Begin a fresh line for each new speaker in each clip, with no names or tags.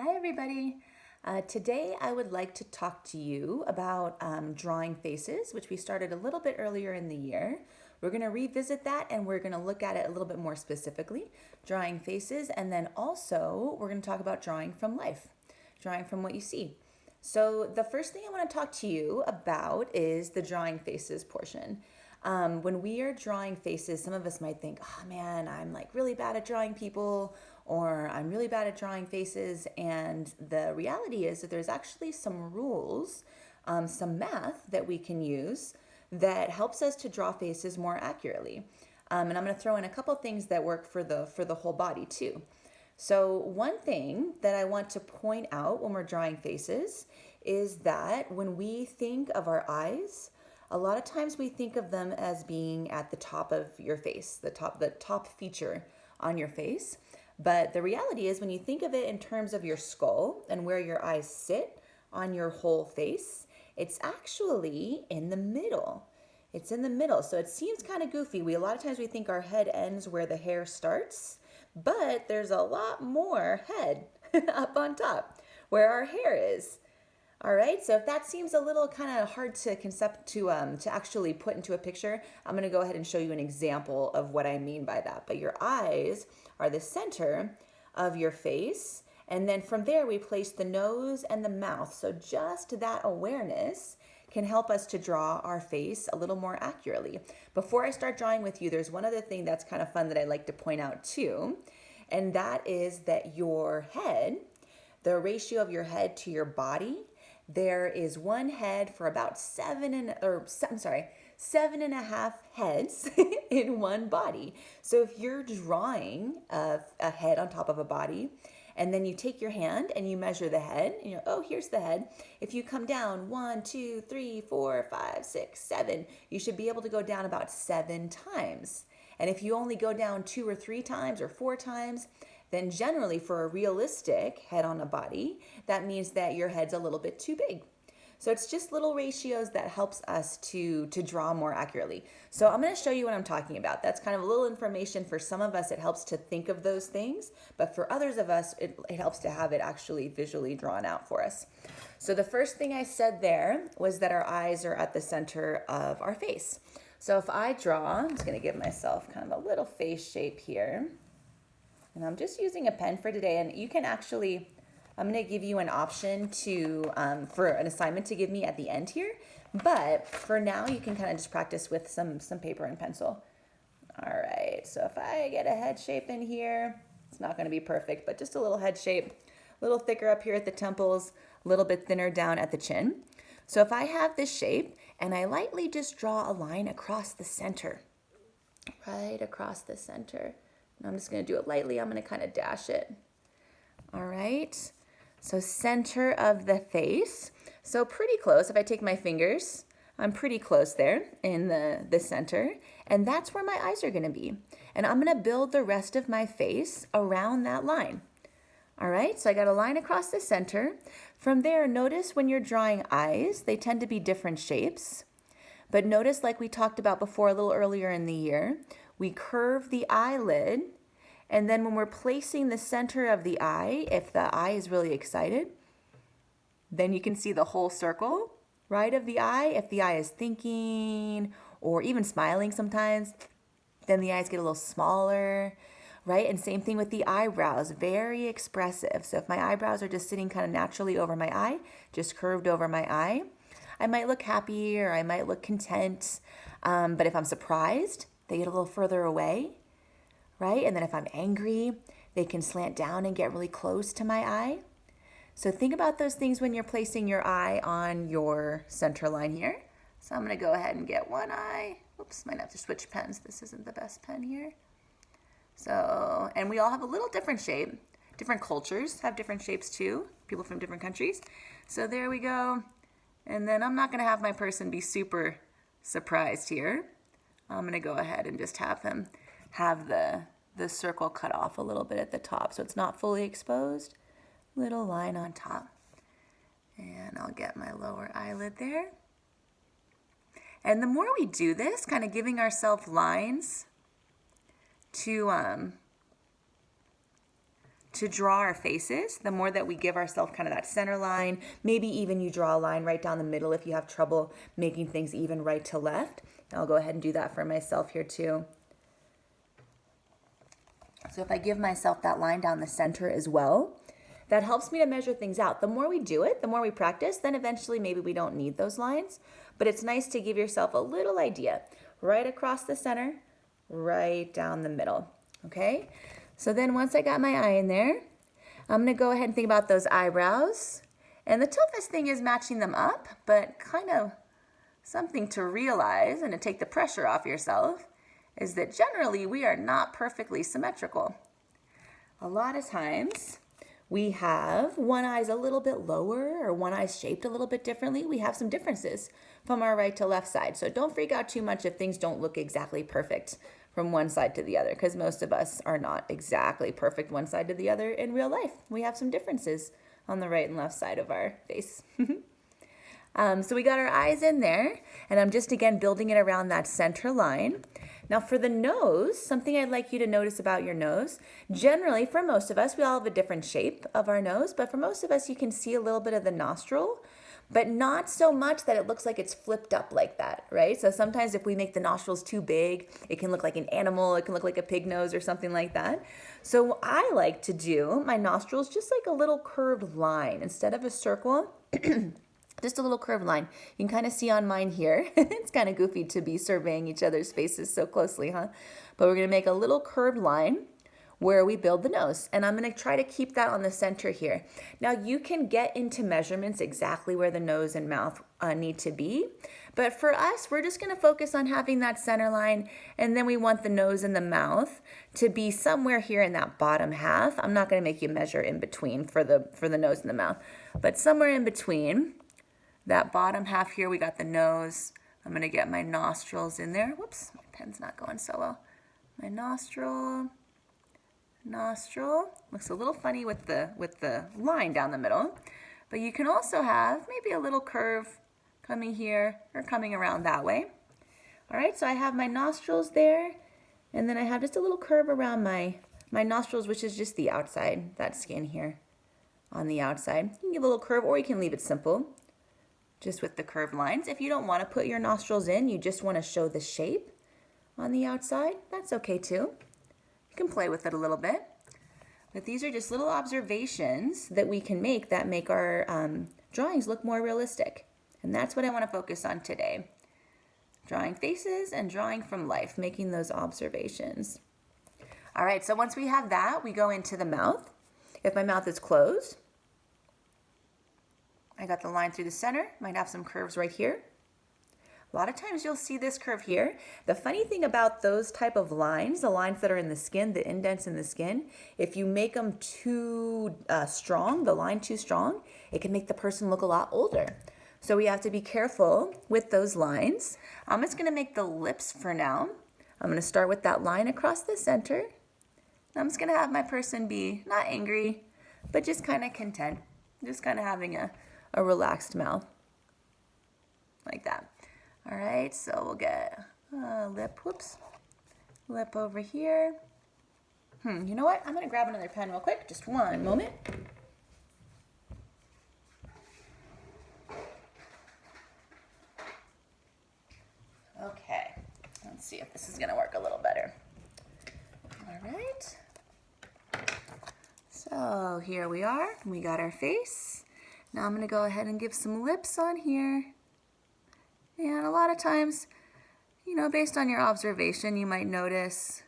Hi, everybody. Today, I would like to talk to you about drawing faces, which we started a little bit earlier in the year. We're going to revisit that and we're going to look at it a little bit more specifically, drawing faces, and then also we're going to talk about drawing from life, drawing from what you see. So, the first thing I want to talk to you about is the drawing faces portion. When we are drawing faces, some of us might think, oh man, I'm like really bad at drawing people, or I'm really bad at drawing faces. And the reality is that there's actually some rules, some math that we can use that helps us to draw faces more accurately. And I'm going to throw in a couple things that work for the whole body too. So, one thing that I want to point out when we're drawing faces is that when we think of our eyes, a lot of times we think of them as being at the top of your face, the top feature on your face. But the reality is when you think of it in terms of your skull and where your eyes sit on your whole face, it's actually in the middle. It's in the middle. So it seems kind of goofy. A lot of times we think our head ends where the hair starts, but there's a lot more head up on top where our hair is. All right, so if that seems a little kind of hard to to actually put into a picture, I'm going to go ahead and show you an example of what I mean by that. But your eyes are the center of your face, and then from there we place the nose and the mouth. So just that awareness can help us to draw our face a little more accurately. Before I start drawing with you, there's one other thing that's kind of fun that I like to point out too, and that is that your head, the ratio of your head to your body, there is one head for about seven and a half heads in one body. So if you're drawing a head on top of a body, and then you take your hand and you measure the head, and you're, oh, here's the head. If you come down 1, 2, 3, 4, 5, 6, 7, you should be able to go down about 7 times. And if you only go down 2 or 3 times or 4 times, then generally for a realistic head on a body, that means that your head's a little bit too big. So it's just little ratios that helps us to draw more accurately. So I'm going to show you what I'm talking about. That's kind of a little information. For some of us, it helps to think of those things, but for others of us, it helps to have it actually visually drawn out for us. So the first thing I said there was that our eyes are at the center of our face. So if I draw, I'm just going to give myself kind of a little face shape here. And I'm just using a pen for today, and you can actually, I'm going to give you an option to for an assignment to give me at the end here. But for now, you can kind of just practice with some paper and pencil. All right, so if I get a head shape in here, it's not going to be perfect, but just a little head shape, a little thicker up here at the temples, a little bit thinner down at the chin. So if I have this shape, and I lightly just draw a line across the center, right across the center. And I'm just going to do it lightly. I'm going to kind of dash it. All right. So center of the face. So pretty close. If I take my fingers, I'm pretty close there in the center. And that's where my eyes are going to be. And I'm going to build the rest of my face around that line. All right. So I got a line across the center. From there, notice when you're drawing eyes, they tend to be different shapes. But notice, like we talked about before a little earlier in the year, we curve the eyelid, and then when we're placing the center of the eye, if the eye is really excited, then you can see the whole circle, right, of the eye. If the eye is thinking or even smiling sometimes, then the eyes get a little smaller, right? And same thing with the eyebrows, very expressive. So if my eyebrows are just sitting kind of naturally over my eye, just curved over my eye, I might look happy or I might look content. But if I'm surprised, they get a little further away, right? And then if I'm angry, they can slant down and get really close to my eye. So think about those things when you're placing your eye on your center line here. So I'm going to go ahead and get one eye. Oops, might have to switch pens. This isn't the best pen here. So, and we all have a little different shape. Different cultures have different shapes too. People from different countries. So there we go. And then I'm not going to have my person be super surprised here. I'm going to go ahead and just have him have the circle cut off a little bit at the top so it's not fully exposed. Little line on top. And I'll get my lower eyelid there. And the more we do this, kind of giving ourselves lines to to draw our faces, the more that we give ourselves kind of that center line, maybe even you draw a line right down the middle if you have trouble making things even right to left. I'll go ahead and do that for myself here too. So if I give myself that line down the center as well, that helps me to measure things out. The more we do it, the more we practice, then eventually maybe we don't need those lines. But it's nice to give yourself a little idea. Right across the center, right down the middle. Okay? So then once I got my eye in there, I'm going to go ahead and think about those eyebrows. And the toughest thing is matching them up, but kind of something to realize and to take the pressure off yourself is that generally we are not perfectly symmetrical. A lot of times we have one eye's a little bit lower or one eye's shaped a little bit differently. We have some differences from our right to left side. So don't freak out too much if things don't look exactly perfect from one side to the other, because most of us are not exactly perfect one side to the other in real life. We have some differences on the right and left side of our face. So we got our eyes in there, and I'm just again building it around that center line. Now for the nose, something I'd like you to notice about your nose, generally for most of us, we all have a different shape of our nose, but for most of us you can see a little bit of the nostril, but not so much that it looks like it's flipped up like that, right? So sometimes if we make the nostrils too big, it can look like an animal, it can look like a pig nose or something like that. So I like to do my nostrils just like a little curved line instead of a circle. Just a little curved line. You can kind of see on mine here. It's kind of goofy to be surveying each other's faces so closely, huh? But we're going to make a little curved line where we build the nose. And I'm going to try to keep that on the center here. Now you can get into measurements exactly where the nose and mouth need to be. But for us, we're just going to focus on having that center line. And then we want the nose and the mouth to be somewhere here in that bottom half. I'm not going to make you measure in between for the nose and the mouth. But somewhere in between that bottom half here, we got the nose. I'm going to get my nostrils in there. Whoops, my pen's not going so well. My nostril. Looks a little funny with the line down the middle. But you can also have maybe a little curve coming here or coming around that way. All right, so I have my nostrils there, and then I have just a little curve around my nostrils, which is just the outside, that skin here on the outside. You can give a little curve, or you can leave it simple, just with the curved lines. If you don't want to put your nostrils in, you just want to show the shape on the outside, that's okay too. You can play with it a little bit. But these are just little observations that we can make that make our drawings look more realistic. And that's what I want to focus on today. Drawing faces and drawing from life, making those observations. All right, so once we have that, we go into the mouth. If my mouth is closed, I got the line through the center, might have some curves right here. A lot of times you'll see this curve here. The funny thing about those type of lines, the lines that are in the skin, the indents in the skin, if you make them too strong, the line too strong, it can make the person look a lot older. So we have to be careful with those lines. I'm just gonna make the lips for now. I'm gonna start with that line across the center. I'm just gonna have my person be not angry, but just kind of content. Just kind of having a relaxed mouth, like that. All right, so we'll get a lip, lip over here. You know what? I'm gonna grab another pen real quick, just one moment. Okay, let's see if this is gonna work a little better. All right, so here we are, we got our face. Now I'm gonna go ahead and give some lips on here. And a lot of times, you know, based on your observation, you might notice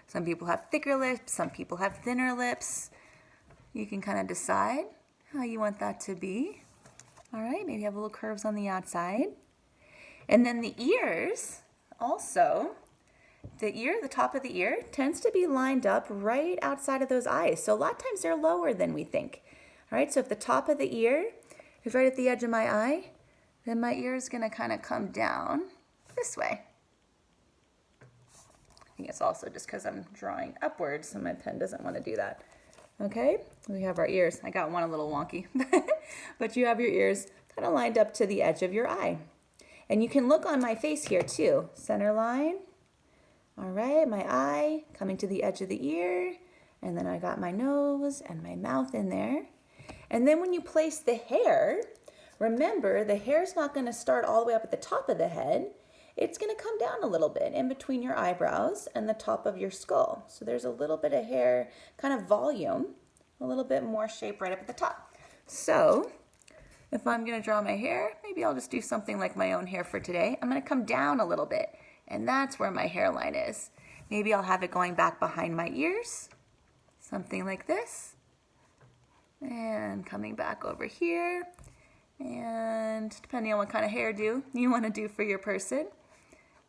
some people have thicker lips, some people have thinner lips. You can kind of decide how you want that to be. All right, maybe have little curves on the outside. And then the ears, also, the top of the ear tends to be lined up right outside of those eyes. So a lot of times they're lower than we think. All right, so if the top of the ear is right at the edge of my eye, then my ear is gonna kind of come down this way. I think it's also just because I'm drawing upwards and my pen doesn't want to do that. Okay, we have our ears. I got one a little wonky, but you have your ears kind of lined up to the edge of your eye. And you can look on my face here too. Center line. All right, my eye coming to the edge of the ear. And then I got my nose and my mouth in there. And then when you place the hair, remember the hair's not going to start all the way up at the top of the head. It's going to come down a little bit in between your eyebrows and the top of your skull. So there's a little bit of hair, kind of volume, a little bit more shape right up at the top. So if I'm going to draw my hair, maybe I'll just do something like my own hair for today. I'm going to come down a little bit, and that's where my hairline is. Maybe I'll have it going back behind my ears, something like this. And coming back over here. And depending on what kind of hairdo you want to do for your person,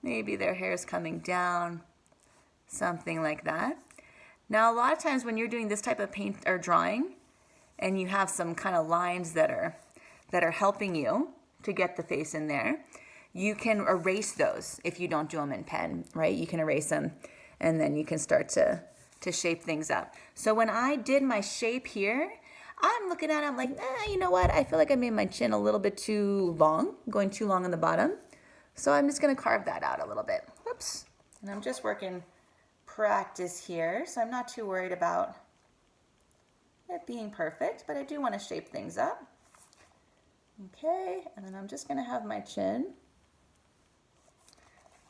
maybe their hair is coming down, something like that. Now, a lot of times when you're doing this type of paint or drawing, and you have some kind of lines that are helping you to get the face in there, you can erase those if you don't do them in pen, right? You can erase them, and then you can start to shape things up. So when I did my shape here, I'm looking at it, I'm like, you know what? I feel like I made my chin a little bit too long, going too long on the bottom. So I'm just going to carve that out a little bit. Whoops. And I'm just working practice here, so I'm not too worried about it being perfect, but I do want to shape things up. Okay, and then I'm just going to have my chin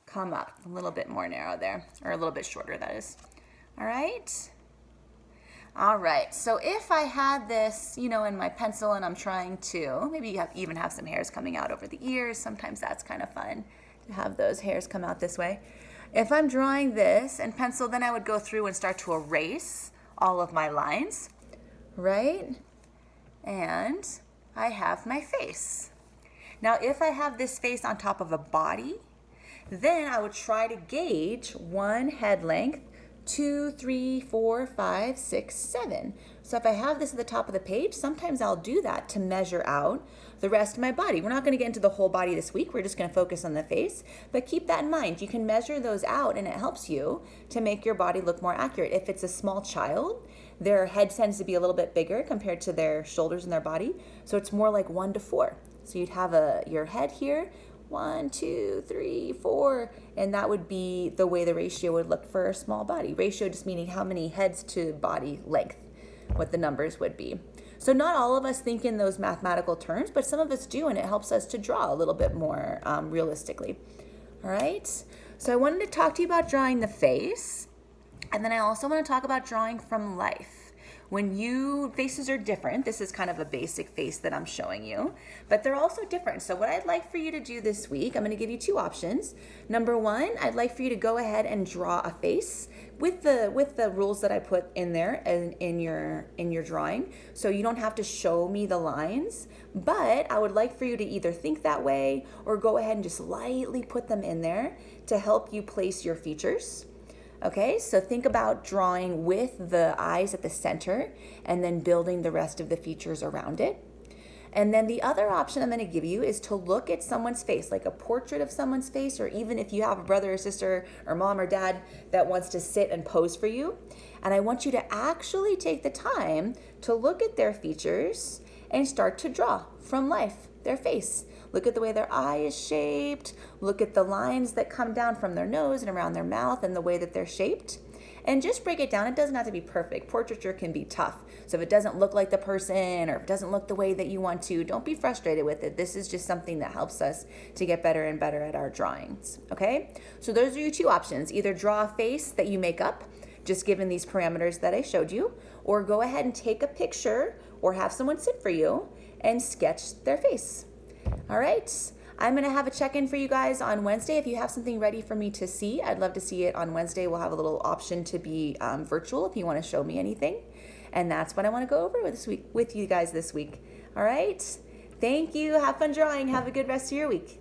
come up a little bit more narrow there, or a little bit shorter, that is. All right. All right, so if I had this, in my pencil and I'm trying to, maybe you even have some hairs coming out over the ears. Sometimes that's kind of fun to have those hairs come out this way. If I'm drawing this in pencil, then I would go through and start to erase all of my lines, right? And I have my face. Now, if I have this face on top of a body, then I would try to gauge one head length, 2, 3, 4, 5, 6, 7. So if I have this at the top of the page, sometimes I'll do that to measure out the rest of my body. We're not going to get into the whole body this week. We're just going to focus on the face. But keep that in mind. You can measure those out, and it helps you to make your body look more accurate. If it's a small child, their head tends to be a little bit bigger compared to their shoulders and their body. So it's more like 1 to 4. So you'd have your head here, 1, 2, 3, 4, and that would be the way the ratio would look for a small body. Ratio just meaning how many heads to body length, what the numbers would be. So not all of us think in those mathematical terms, but some of us do, and it helps us to draw a little bit more realistically. All right, so I wanted to talk to you about drawing the face, and then I also want to talk about drawing from life. Faces are different. This is kind of a basic face that I'm showing you, but they're also different. So what I'd like for you to do this week, I'm going to give you 2 options. Number 1, I'd like for you to go ahead and draw a face with the rules that I put in there in your drawing. So you don't have to show me the lines, but I would like for you to either think that way or go ahead and just lightly put them in there to help you place your features. Okay, so think about drawing with the eyes at the center and then building the rest of the features around it. And then the other option I'm going to give you is to look at someone's face, like a portrait of someone's face, or even if you have a brother or sister or mom or dad that wants to sit and pose for you. And I want you to actually take the time to look at their features and start to draw from life, their face. Look at the way their eye is shaped. Look at the lines that come down from their nose and around their mouth and the way that they're shaped. And just break it down. It doesn't have to be perfect. Portraiture can be tough. So if it doesn't look like the person or if it doesn't look the way that you want to, don't be frustrated with it. This is just something that helps us to get better and better at our drawings. Okay? So those are your 2 options. Either draw a face that you make up, just given these parameters that I showed you, or go ahead and take a picture or have someone sit for you and sketch their face. All right, I'm going to have a check-in for you guys on Wednesday. If you have something ready for me to see, I'd love to see it on Wednesday. We'll have a little option to be virtual if you want to show me anything. And that's what I want to go over with you guys this week. All right, thank you. Have fun drawing. Have a good rest of your week.